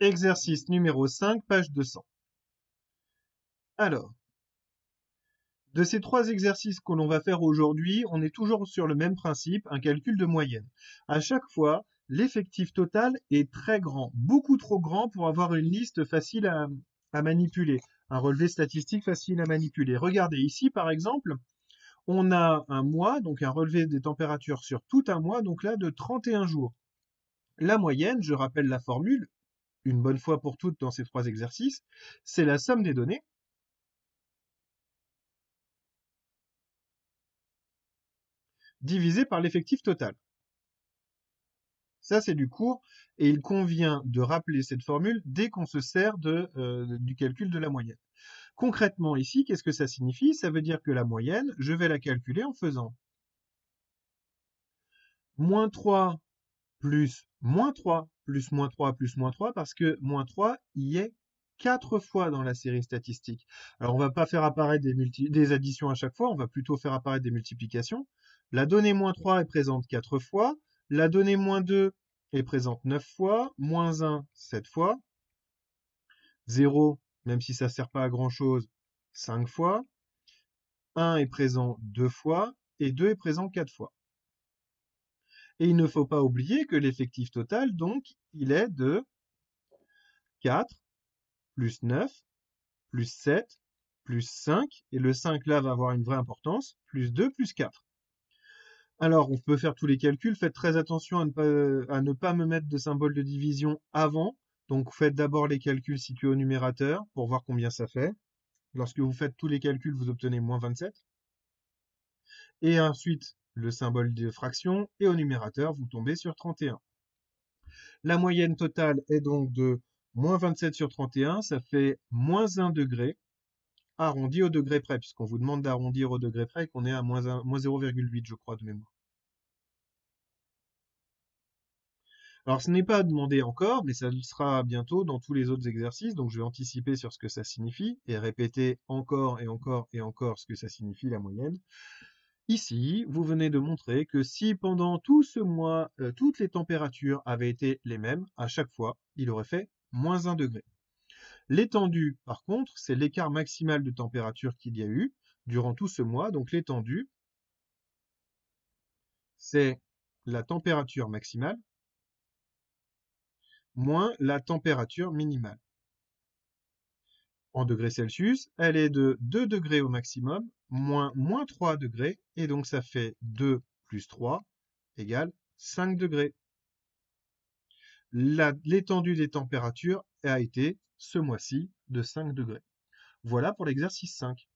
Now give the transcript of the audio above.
Exercice numéro 5, page 200. Alors, de ces trois exercices que l'on va faire aujourd'hui, on est toujours sur le même principe, un calcul de moyenne. À chaque fois, l'effectif total est très grand, beaucoup trop grand pour avoir une liste facile à manipuler, un relevé statistique facile à manipuler. Regardez ici, par exemple, on a un mois, donc un relevé des températures sur tout un mois, donc là de 31 jours. La moyenne, je rappelle la formule, une bonne fois pour toutes dans ces trois exercices, c'est la somme des données divisé par l'effectif total. Ça, c'est du cours, et il convient de rappeler cette formule dès qu'on se sert du calcul de la moyenne. Concrètement, ici, qu'est-ce que ça signifie? Ça veut dire que la moyenne, je vais la calculer en faisant moins 3 plus moins 3 plus moins 3 plus moins 3, parce que moins 3 y est 4 fois dans la série statistique. Alors, on va pas faire apparaître des additions à chaque fois, on va plutôt faire apparaître des multiplications. La donnée moins 3 est présente 4 fois, la donnée moins 2 est présente 9 fois, moins 1, 7 fois, 0, même si ça ne sert pas à grand-chose, 5 fois, 1 est présent 2 fois, et 2 est présent 4 fois. Et il ne faut pas oublier que l'effectif total, donc, il est de 4 plus 9 plus 7 plus 5, et le 5 là va avoir une vraie importance, plus 2 plus 4. Alors, on peut faire tous les calculs, faites très attention à ne pas me mettre de symbole de division avant. Donc, faites d'abord les calculs situés au numérateur pour voir combien ça fait. Lorsque vous faites tous les calculs, vous obtenez moins 27. Et ensuite, le symbole de fraction, et au numérateur, vous tombez sur 31. La moyenne totale est donc de moins 27 sur 31, ça fait moins 1 degré, arrondi au degré près, puisqu'on vous demande d'arrondir au degré près et qu'on est à moins 0,8, je crois, de mémoire. Alors, ce n'est pas demandé encore, mais ça le sera bientôt dans tous les autres exercices, donc je vais anticiper sur ce que ça signifie et répéter encore et encore et encore ce que ça signifie la moyenne. Ici, vous venez de montrer que si pendant tout ce mois, toutes les températures avaient été les mêmes, à chaque fois, il aurait fait moins 1 degré. L'étendue, par contre, c'est l'écart maximal de température qu'il y a eu durant tout ce mois. Donc l'étendue, c'est la température maximale moins la température minimale. En degrés Celsius, elle est de 2 degrés au maximum, moins 3 degrés, et donc ça fait 2 plus 3 égale 5 degrés. L'étendue des températures a été, ce mois-ci, de 5 degrés. Voilà pour l'exercice 5.